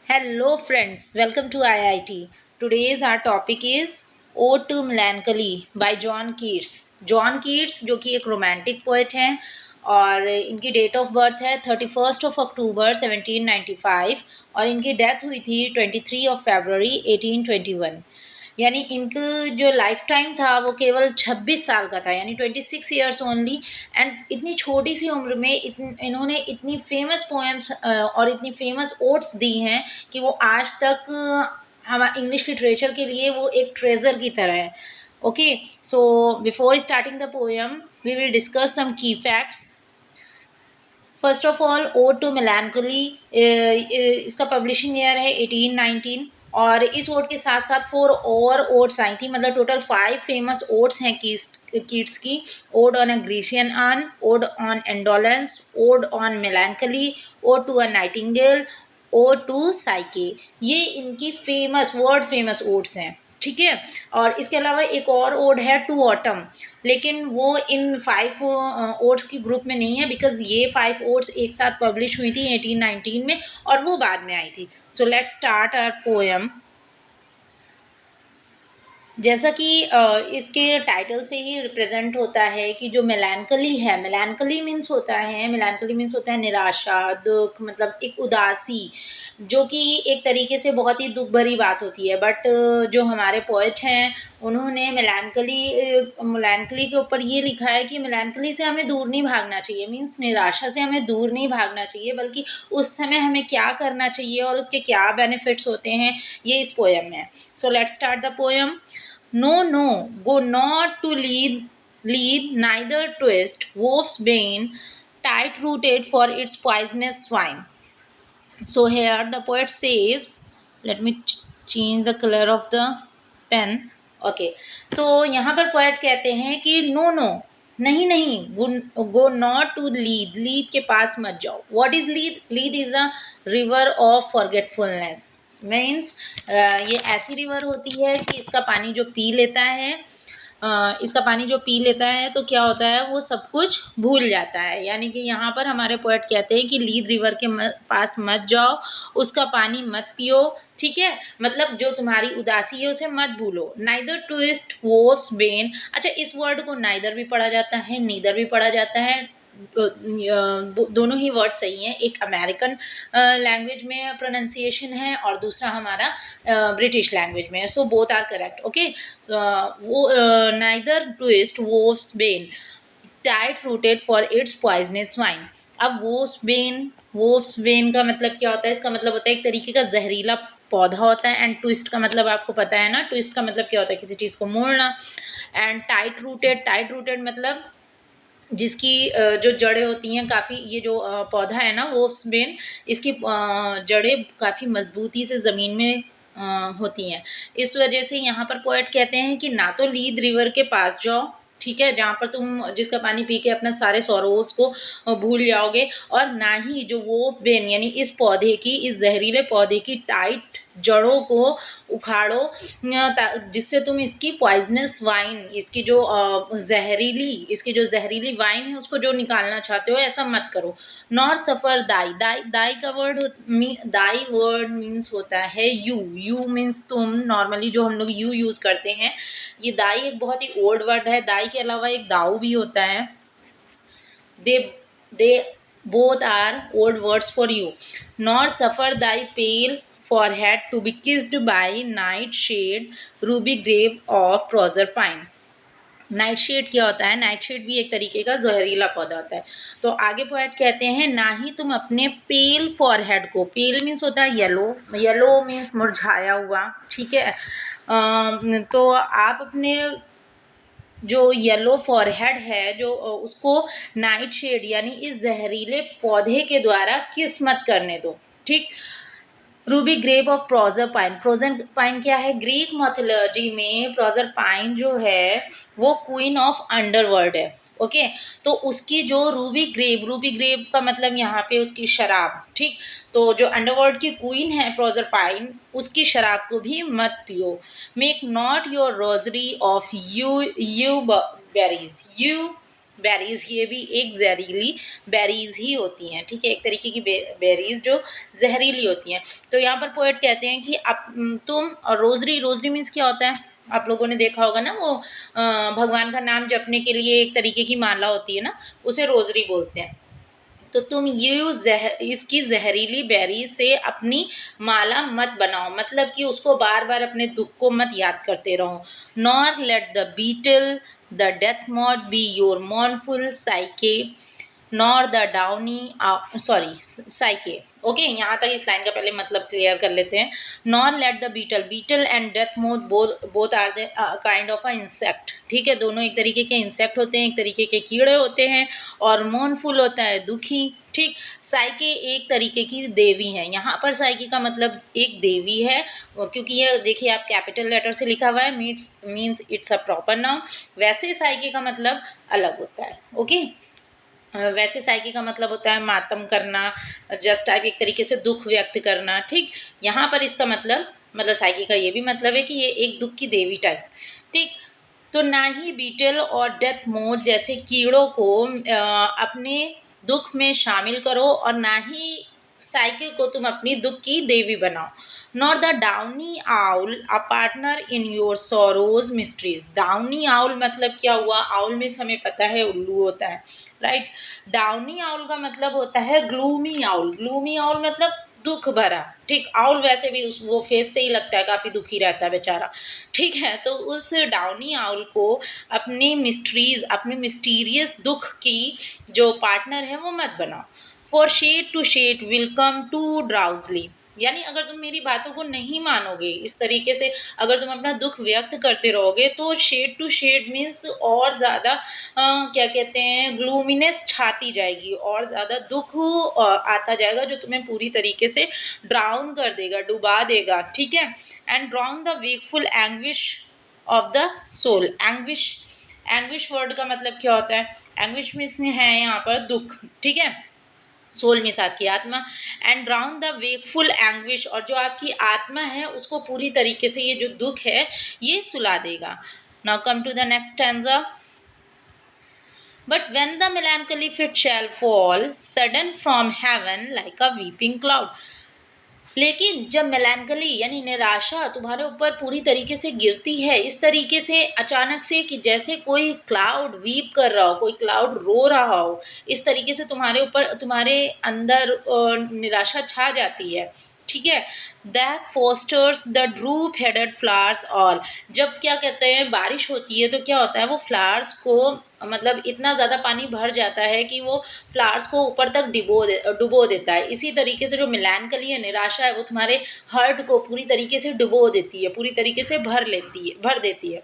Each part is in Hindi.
Hello, friends. Welcome to IIT. Today's our topic is Ode to Melancholy by John Keats. John Keats जो कि एक रोमांटिक पोएट हैं और इनकी डेट ऑफ बर्थ है 31 अक्टूबर 1795 और इनकी डेथ हुई थी 23 फरवरी 1821। यानी इनका जो लाइफ टाइम था वो केवल 26 साल का था, यानी 26 ईयर्स ओनली। एंड इतनी छोटी सी उम्र में इन्होंने इतनी फेमस पोएम्स और इतनी फेमस ओट्स दी हैं कि वो आज तक हम इंग्लिश लिटरेचर के लिए वो एक ट्रेजर की तरह है। Okay, so before starting the poem we will discuss some key facts. First of all, ode to melancholy, इसका पब्लिशिंग ईयर है 1819 और इस ओड के साथ साथ 4 और ओड्स आई थी, मतलब टोटल 5 फेमस ओड्स हैं कीट्स की। Ode on a Grecian urn, ode on indolence, ode on melancholy, ode to a nightingale, ode to Psyche. ये इनकी फेमस वर्ल्ड फेमस ओड्स हैं, ठीक है। और इसके अलावा एक और ओड है टू ऑटम, लेकिन वो इन 5 ओड्स की ग्रुप में नहीं है, बिकॉज ये 5 ओड्स एक साथ पब्लिश हुई थी 1819 में और वो बाद में आई थी। So let's start our poem. जैसा कि इसके टाइटल से ही रिप्रेजेंट होता है कि जो मेलानकली है, मेलानकली मीन्स होता है निराशा, दुख, मतलब एक उदासी, जो कि एक तरीके से बहुत ही दुख भरी बात होती है। बट जो हमारे पोएट हैं उन्होंने मेलानकली के ऊपर ये लिखा है कि मेलानकली से हमें दूर नहीं भागना चाहिए, मीन्स निराशा से हमें दूर नहीं भागना चाहिए, बल्कि उस समय हमें क्या करना चाहिए और उसके क्या बेनिफिट्स होते हैं, ये इस पोएम में है। सो let's start the poem. No, no, go not to lead, neither twist wolf's bane, tight rooted for its poisonous swine. So here the poet says, let me change the color of the pen. Okay, so यहाँ पर poet कहते हैं कि no, no, नहीं नहीं, go not to लीद के पास मत जाओ। What is लीद is a river of forgetfulness. Means ये ऐसी रिवर होती है कि इसका पानी जो पी लेता है तो क्या होता है, वो सब कुछ भूल जाता है। यानी कि यहाँ पर हमारे पोएट कहते हैं कि लीद रिवर के पास मत जाओ, उसका पानी मत पियो, ठीक है। मतलब जो तुम्हारी उदासी है उसे मत भूलो। नाइदर ट्विस्ट वोस बेन, अच्छा इस वर्ड को नाइदर भी पढ़ा जाता है, नीदर भी पढ़ा जाता है, दोनों ही वर्ड सही हैं। एक अमेरिकन लैंग्वेज में प्रोनाउंसिएशन है और दूसरा हमारा ब्रिटिश लैंग्वेज में है। So both are correct. Okay, वो नाइदर ट्विस्ट वोव्स bane, tight rooted for its poisonous wine. अब वोव्स बेन का मतलब क्या होता है? इसका मतलब होता है एक तरीके का जहरीला पौधा होता है। एंड ट्विस्ट का मतलब आपको पता है ना, ट्विस्ट का मतलब क्या होता है, किसी चीज़ को मोड़ना। एंड टाइट रूटेड मतलब जिसकी जो जड़ें होती हैं काफ़ी, ये जो पौधा है ना वोव्स बेन, इसकी जड़ें काफ़ी मजबूती से ज़मीन में होती हैं। इस वजह से यहाँ पर पोएट कहते हैं कि ना तो लीद रिवर के पास जाओ, ठीक है, जहाँ पर तुम जिसका पानी पी के अपने सारे सॉरोज को भूल जाओगे, और ना ही जो वो बेन यानी इस पौधे की, इस जहरीले पौधे की टाइट जड़ों को उखाड़ो, जिससे तुम इसकी पॉइजनस वाइन, इसकी जो जहरीली वाइन है उसको जो निकालना चाहते हो, ऐसा मत करो। नॉर सफ़र दाई का दाई वर्ड मीन्स होता है यू मीन्स तुम। नॉर्मली जो हम लोग यू यूज़ करते हैं, ये दाई एक बहुत ही ओल्ड वर्ड है। दाई के अलावा एक दाऊ भी होता है। दे दे both are old words for you. Nor suffer thy pale forehead to be kissed by nightshade, ruby grave of Proserpine. Nightshade क्या होता है? नाइटशेड भी एक तरीके का जहरीला पौधा होता है। तो आगे पोएट कहते हैं, ना ही तुम अपने पेल फॉरहेड को, पेल मीन्स होता है येलो मीन्स मुरझाया हुआ, ठीक है। तो आप अपने जो येलो फॉरहेड है, जो उसको नाइट शेड यानी इस जहरीले पौधे के द्वारा किस मत करने दो, ठीक। रूबी ग्रेप ऑफ प्रोजरपाइन क्या है? ग्रीक मैथोलॉजी में प्रोजरपाइन जो है वो क्वीन ऑफ अंडरवर्ल्ड है। ओके, तो उसकी जो रूबी ग्रेप का मतलब यहाँ पे उसकी शराब, ठीक। तो जो अंडरवर्ल्ड की क्वीन है प्रोजरपाइन, उसकी शराब को भी मत पियो। Make not your rosary of you berries, berries, ये भी एक जहरीली बेरीज ही होती हैं, ठीक है, एक तरीके की बेरीज जो जहरीली होती हैं। तो यहाँ पर पोएट कहते हैं कि अब तुम, और रोजरी, रोजरी मीन्स क्या होता है, आप लोगों ने देखा होगा ना, वो भगवान का नाम जपने के लिए एक तरीके की माला होती है ना, उसे रोजरी बोलते हैं। तो तुम ये इसकी जहरीली बेरी से अपनी माला मत बनाओ, मतलब कि उसको बार बार अपने दुख को मत याद करते रहो। Nor let the beetle the death moth be your mournful Psyche, nor the downy, sorry, Psyche. Okay, यहाँ तक इस लाइन का पहले मतलब क्लियर कर लेते हैं। Nor let the beetle, beetle and death moth both are the kind of a insect, ठीक है, दोनों एक तरीके के इंसेक्ट होते हैं, एक तरीके के कीड़े होते हैं, और मोर्नफुल होता है दुखी, ठीक। साइके एक तरीके की देवी है, यहाँ पर साइके का मतलब एक देवी है, क्योंकि ये देखिए आप कैपिटल लेटर से लिखा हुआ है, means it's a proper noun. वैसे साइके का मतलब अलग होता है। ओके, वैसे साइकी का मतलब होता है मातम करना, जस्ट टाइप एक तरीके से दुख व्यक्त करना, ठीक। यहाँ पर इसका मतलब साइकी का ये भी मतलब है कि ये एक दुख की देवी टाइप, ठीक। तो ना ही बीटल और डेथ मोथ जैसे कीड़ों को अपने दुख में शामिल करो, और ना ही साइकिल को तुम अपनी दुख की देवी बनाओ। Not the downy owl a partner in your sorrows mysteries. Downy owl मतलब क्या हुआ, आउल में हमें पता है उल्लू होता है, राइट। डाउनी आउल का मतलब होता है ग्लूमी आउल, ग्लूमी आउल मतलब दुख भरा, ठीक। आउल वैसे भी उस वो फेस से ही लगता है काफी दुखी रहता है बेचारा, ठीक है। तो उस डाउनी आउल को अपनी मिस्ट्रीज, अपने मिस्टीरियस दुख की जो पार्टनर है वो मत बनाओ। For shade to shade will come too drowsily, यानी अगर तुम मेरी बातों को नहीं मानोगे, इस तरीके से अगर तुम अपना दुख व्यक्त करते रहोगे, तो शेड टू शेड मीन्स और ज़्यादा क्या कहते हैं, ग्लूमिनेस छाती जाएगी, और ज़्यादा दुख आता जाएगा, जो तुम्हें पूरी तरीके से ड्राउन कर देगा, डुबा देगा, ठीक है। And drown the wakeful anguish of the soul. Anguish, anguish word का मतलब क्या होता है, एंग्विश मीन्स है यहाँ पर दुख, ठीक है, सोल मीन्स आपकी आत्मा। And drown the wakeful anguish, और जो आपकी आत्मा है उसको पूरी तरीके से ये जो दुख है ये सुला देगा। Now come to the next stanza. But when the melancholy fit shall fall, sudden from heaven like a weeping cloud। लेकिन जब मेलैंकली यानी निराशा तुम्हारे ऊपर पूरी तरीके से गिरती है, इस तरीके से अचानक से कि जैसे कोई क्लाउड वीप कर रहा हो, कोई क्लाउड रो रहा हो, इस तरीके से तुम्हारे ऊपर, तुम्हारे अंदर निराशा छा जाती है, ठीक है। That fosters the drupe headed flowers all. जब क्या कहते हैं बारिश होती है तो क्या होता है, वो फ्लावर्स को मतलब इतना ज़्यादा पानी भर जाता है कि वो फ्लावर्स को ऊपर तक डुबो देता है। इसी तरीके से जो मेलैंकली है, निराशा है, वो तुम्हारे हर्ट को पूरी तरीके से डुबो देती है, पूरी तरीके से भर देती है।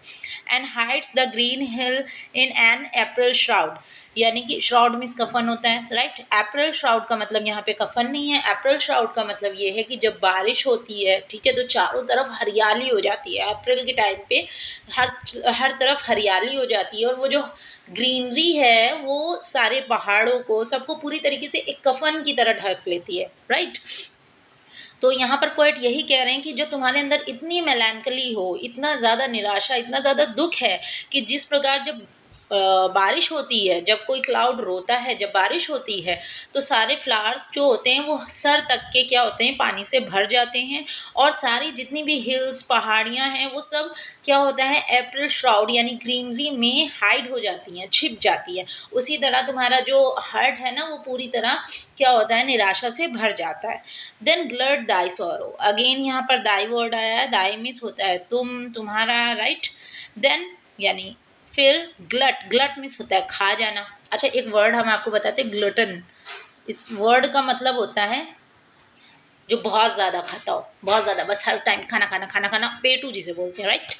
And hides the green hill in an April shroud, यानी कि श्राउड मीन्स कफन होता है, राइट। अप्रैल श्राउड का मतलब यहाँ पे कफन नहीं है, अप्रैल श्राउड का मतलब ये है कि जब बारिश होती है, ठीक है, तो चारों तरफ हरियाली हो जाती है। अप्रैल के टाइम पे हर तरफ हरियाली हो जाती है, और वो जो ग्रीनरी है वो सारे पहाड़ों को, सबको पूरी तरीके से एक कफन की तरह ढक लेती है, राइट। तो यहाँ पर पोएट यही कह रहे हैं कि जो तुम्हारे अंदर इतनी मेलैंकली हो, इतना ज़्यादा निराशा, इतना ज़्यादा दुख है, कि जिस प्रकार जब बारिश होती है, जब कोई क्लाउड रोता है, जब बारिश होती है, तो सारे फ्लावर्स जो होते हैं वो सर तक के क्या होते हैं, पानी से भर जाते हैं, और सारी जितनी भी हिल्स, पहाड़ियाँ हैं, वो सब क्या होता है, अप्रैल श्राउड यानी ग्रीनरी में हाइड हो जाती हैं, छिप जाती है। उसी तरह तुम्हारा जो हार्ट है ना, वो पूरी तरह क्या होता है, निराशा से भर जाता है। देन ग्लड दाई सॉरो, अगेन यहाँ पर दाई वर्ड आया है, दाई मीन्स होता है तुम, तुम्हारा, राइट। देन यानी फिर ग्लट, ग्लट मीन्स होता है खा जाना। अच्छा, एक वर्ड हम आपको बताते हैं, ग्लूटन। इस वर्ड का मतलब होता है जो बहुत ज़्यादा खाता हो, बहुत ज़्यादा, बस हर टाइम खाना खाना खाना खाना, पेटू जिसे बोलते हैं, राइट।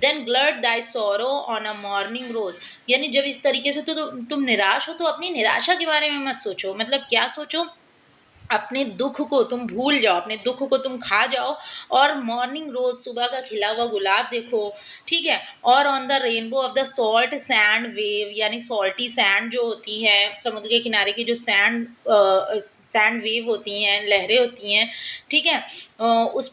देन ग्लड दाई सोरो ऑन अ मॉर्निंग रोज, यानी जब इस तरीके से तो तुम निराश हो, तो अपनी निराशा के बारे में मत सोचो। मतलब क्या सोचो, अपने दुख को तुम भूल जाओ, अपने दुख को तुम खा जाओ, और मॉर्निंग रोज, सुबह का खिला हुआ गुलाब देखो, ठीक है। और on the rainbow of the salt sand wave, यानी सॉल्टी सैंड जो होती है, समुद्र के किनारे की जो सैंड सैंड वेव होती हैं, लहरें होती हैं, ठीक है। उस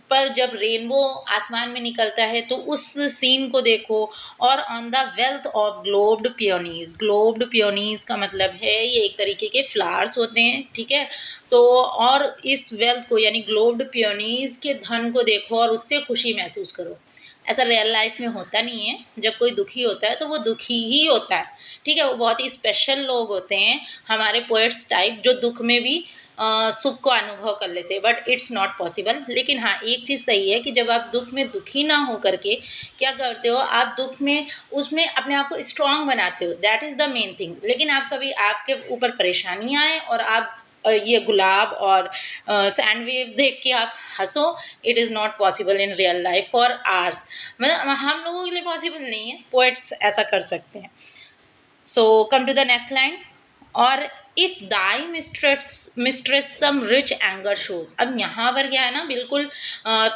पर जब रेनबो आसमान में निकलता है तो उस सीन को देखो। और on the wealth of globed peonies, globed peonies का मतलब है ये एक तरीके के फ्लावर्स होते हैं, ठीक है। तो और इस वेल्थ को यानी ग्लोब्ड पियोनीज के धन को देखो और उससे खुशी महसूस करो। ऐसा रियल लाइफ में होता नहीं है, जब कोई दुखी होता है तो वो दुखी ही होता है, ठीक है। वो बहुत ही स्पेशल लोग होते हैं हमारे पोएट्स टाइप, जो दुख में भी सुख को अनुभव कर लेते हैं, बट इट्स नॉट पॉसिबल। लेकिन हाँ, एक चीज़ सही है कि जब आप दुख में दुखी ना हो करके क्या करते हो, आप दुख में उसमें अपने आप को स्ट्रांग बनाते हो, that is the main thing. लेकिन आप कभी आपके ऊपर परेशानी आए और आप ये गुलाब और सैंड वेव देख के आप हंसो, it is not possible in real life for ours. मतलब हम लोगों के लिए पॉसिबल नहीं है, पोएट्स ऐसा कर सकते हैं। So come to the next line. और if thy mistress some rich anger shows. अब यहाँ पर क्या है ना, बिल्कुल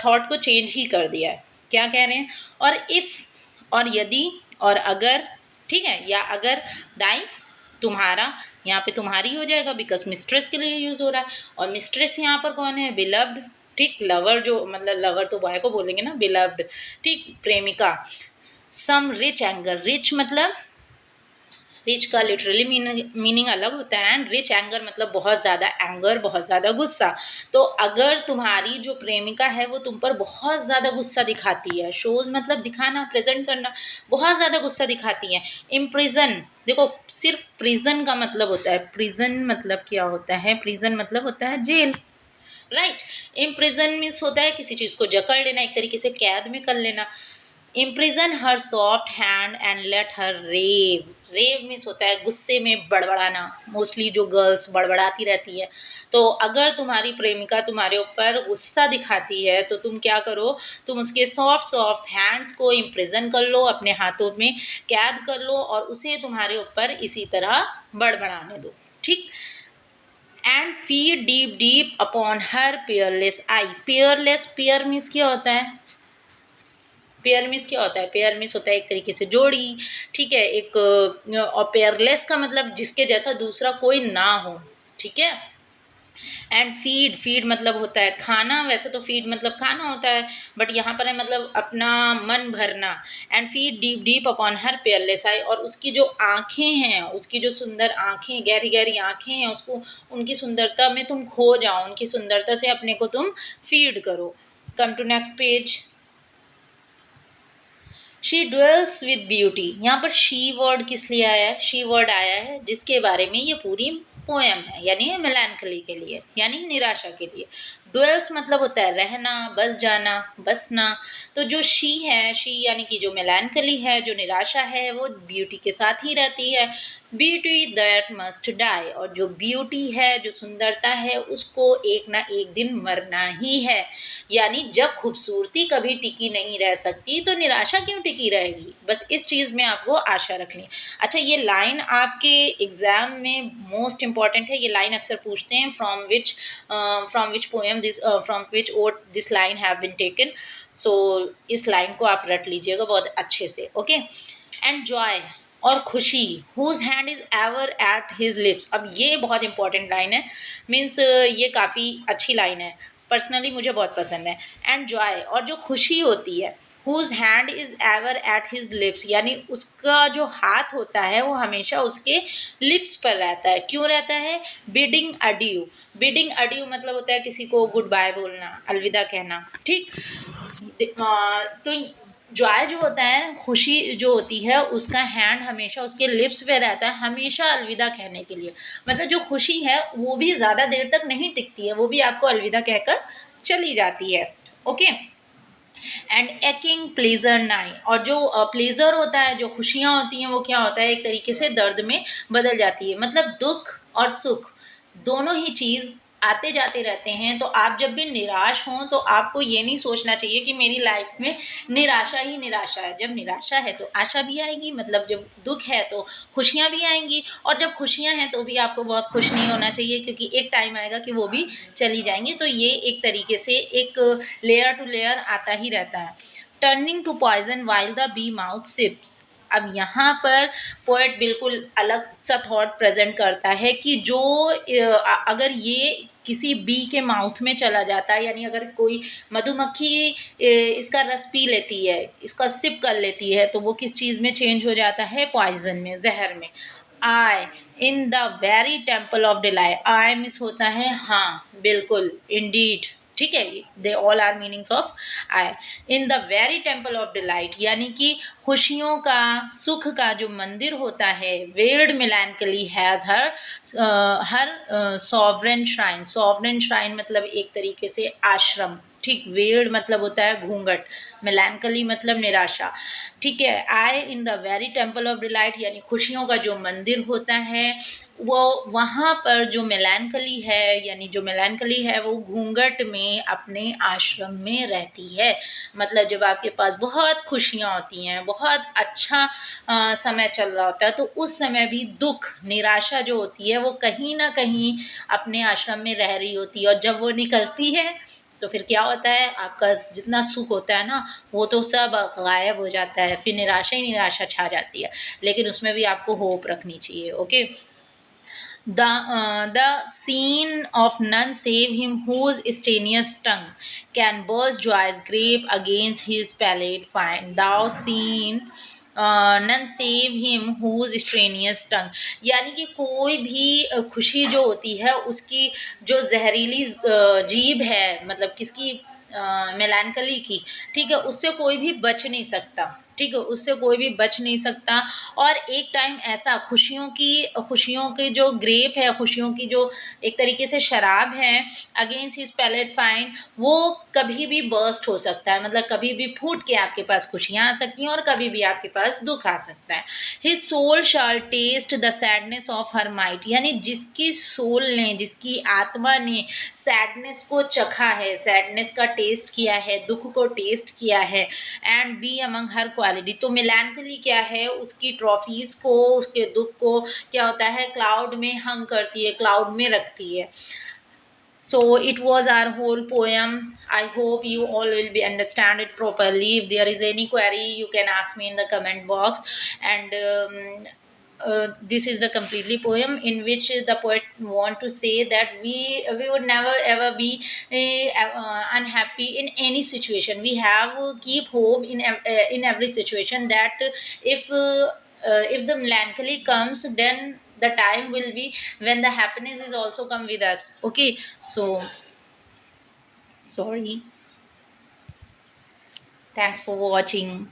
थॉट को चेंज ही कर दिया है। क्या कह रहे हैं, और इफ और यदि और अगर, ठीक है, या अगर दाई तुम्हारा, यहाँ पे तुम्हारी हो जाएगा बिकॉज मिस्ट्रेस के लिए यूज हो रहा है। और मिस्ट्रेस यहाँ पर कौन है, बिलव्ड, ठीक। लवर जो मतलब लवर तो बॉय को बोलेंगे ना, बिलव्ड, ठीक, प्रेमिका। सम रिच एंगर, रिच मतलब रिच का लिटरली मीनिंग अलग होता है, एंड रिच एंगर मतलब बहुत ज़्यादा एंगर, बहुत ज़्यादा गुस्सा। तो अगर तुम्हारी जो प्रेमिका है वो तुम पर बहुत ज़्यादा गुस्सा दिखाती है, शोज मतलब दिखाना, प्रेजेंट करना, बहुत ज़्यादा गुस्सा दिखाती है। इम्प्रिजन, देखो सिर्फ प्रिजन का मतलब होता है, प्रिजन मतलब क्या होता है, प्रिजन मतलब होता है जेल, राइट। इम्प्रिजन मीन्स होता है किसी चीज़ को जकड़ लेना, एक तरीके से कैद में कर लेना। Imprison her soft hand and let her rave, rave means होता है गुस्से में बड़बड़ाना, मोस्टली जो गर्ल्स बड़बड़ाती रहती है। तो अगर तुम्हारी प्रेमिका तुम्हारे ऊपर गुस्सा दिखाती है तो तुम क्या करो, तुम उसके सॉफ्ट सॉफ्ट हैंड्स को इम्प्रिजन कर लो, अपने हाथों में कैद कर लो और उसे तुम्हारे ऊपर इसी तरह बड़बड़ाने दो, ठीक। And feed deep deep upon her peerless eye. Peerless, peer means क्या होता है, पेयर मीन्स क्या होता है, पेयर मीन्स होता है एक तरीके से जोड़ी, ठीक है। एक और पेयरलेस का मतलब जिसके जैसा दूसरा कोई ना हो, ठीक है। एंड फीड, फीड मतलब होता है खाना, वैसे तो फीड मतलब खाना होता है, बट यहाँ पर है मतलब अपना मन भरना। And feed deep deep upon her peerless eye, और उसकी जो आँखें हैं, उसकी जो सुंदर आँखें, गहरी गहरी आँखें हैं, उसको उनकी सुंदरता में तुम खो जाओ, उनकी सुंदरता से अपने को तुम फीड करो। Come to next page. She dwells with beauty, यहाँ पर शी वर्ड किस लिए आया है, शी वर्ड आया है जिसके बारे में ये पूरी पोएम है, यानी मेलानकली के लिए, यानी निराशा के लिए। ड्वेल्स मतलब होता है रहना, बस जाना, बसना। तो जो शी है, शी यानी कि जो मेलानकली है, जो निराशा है, वो ब्यूटी के साथ ही रहती है। ब्यूटी दैट मस्ट डाई, और जो ब्यूटी है, जो सुंदरता है, उसको एक ना एक दिन मरना ही है। यानी जब खूबसूरती कभी टिकी नहीं रह सकती तो निराशा क्यों टिकी रहेगी, बस इस चीज़ में आपको आशा रखनी है। अच्छा, ये लाइन आपके एग्जाम में मोस्ट इंपॉर्टेंट है, ये लाइन अक्सर पूछते हैं, from which poem this, from which ode this line have been taken. So इस लाइन को आप रट लीजिएगा बहुत अच्छे से, ओके। एंड जॉय, और खुशी, whose hand is ever at his lips. अब ये बहुत इंपॉर्टेंट लाइन है, मीन्स ये काफ़ी अच्छी लाइन है, पर्सनली मुझे बहुत पसंद है। एंड जॉय, और जो खुशी होती है, whose hand is ever at his lips, यानी उसका जो हाथ होता है वो हमेशा उसके लिप्स पर रहता है। क्यों रहता है, बिडिंग अड्यू, बिडिंग अड्यू मतलब होता है किसी को गुड बाय बोलना, अलविदा कहना, ठीक। तो जॉय जो होता है, खुशी जो होती है, उसका हैंड हमेशा उसके लिप्स पे रहता है, हमेशा अलविदा कहने के लिए। मतलब जो खुशी है वो भी ज़्यादा देर तक नहीं टिकती है, वो भी आपको अलविदा कहकर चली जाती है, ओके। एंड एकिंग प्लेजर नाई, और जो प्लेजर होता है, जो खुशियाँ होती हैं, वो क्या होता है, एक तरीके से दर्द में बदल जाती है। मतलब दुख और सुख दोनों ही चीज़ आते जाते रहते हैं। तो आप जब भी निराश हों तो आपको ये नहीं सोचना चाहिए कि मेरी लाइफ में निराशा ही निराशा है। जब निराशा है तो आशा भी आएगी, मतलब जब दुख है तो खुशियाँ भी आएंगी, और जब खुशियाँ हैं तो भी आपको बहुत खुश नहीं होना चाहिए, क्योंकि एक टाइम आएगा कि वो भी चली जाएंगी। तो ये एक तरीके से एक लेयर टू लेयर आता ही रहता है। Turning to poison while the bee mouth sips, अब यहाँ पर पोएट बिल्कुल अलग सा थॉट प्रेजेंट करता है कि जो अगर ये किसी बी के माउथ में चला जाता है, यानी अगर कोई मधुमक्खी इसका रस पी लेती है, इसका सिप कर लेती है, तो वो किस चीज़ में चेंज हो जाता है? पॉइजन में, जहर में। Ay in the very temple of delight, ay miss होता है हाँ, बिल्कुल, इंडीड, ठीक है, they all are meanings of ay. In the very temple of delight, यानी कि खुशियों का, सुख का जो मंदिर होता है, veiled melancholy has her sovereign shrine. Sovereign shrine मतलब एक तरीके से आश्रम, ठीक। वेल्ड मतलब होता है घूंघट, मिलैंकली मतलब निराशा, ठीक है। Ay in the very temple of delight, यानी खुशियों का जो मंदिर होता है, वो वहाँ पर जो मेलानकली है, यानी जो मेलानकली है वो घूंघट में अपने आश्रम में रहती है। मतलब जब आपके पास बहुत खुशियाँ होती हैं, बहुत अच्छा समय चल रहा होता है, तो उस समय भी दुख, निराशा जो होती है वो कहीं ना कहीं अपने आश्रम में रह रही होती है। और जब वो निकलती है तो फिर क्या होता है, आपका जितना सुख होता है ना, वो तो सब गायब हो जाता है, फिर निराशा ही निराशा छा जाती है। लेकिन उसमें भी आपको होप रखनी चाहिए। Okay, the scene of none save him whose strenuous tongue can burst joy's grape against his palate find thou seen none save him whose strenuous tongue, यानी कि कोई भी खुशी जो होती है उसकी जो जहरीली जीभ है, मतलब किसकी, मेलानकली की, ठीक है, उससे कोई भी बच नहीं सकता, ठीक है, उससे कोई भी बच नहीं सकता। और एक टाइम ऐसा, खुशियों की जो ग्रेप है, खुशियों की जो एक तरीके से शराब है, अगेंस्ट हिज पैलेट फाइन, वो कभी भी बर्स्ट हो सकता है, मतलब कभी भी फूट के आपके पास खुशियाँ आ सकती हैं और कभी भी आपके पास दुख आ सकता है। His soul shall taste the sadness of her might, यानी जिसकी सोल ने, जिसकी आत्मा ने सैडनेस को चखा है, सैडनेस का टेस्ट किया है, दुख को टेस्ट किया है, and be among her quality, तो मिलानकली क्या है, उसकी ट्रॉफीज को, उसके दुख को क्या होता है, क्लाउड में हंग करती है, क्लाउड में रखती है। So it was our whole poem. I hope you all will be understand it properly. If there is any query, you can ask me in the comment box. And this is the completely poem in which the poet want to say that we would never ever be unhappy in any situation. We have keep hope in every situation, that if the melancholy comes, then the time will be when the happiness is also come with us. Okay, so sorry, thanks for watching.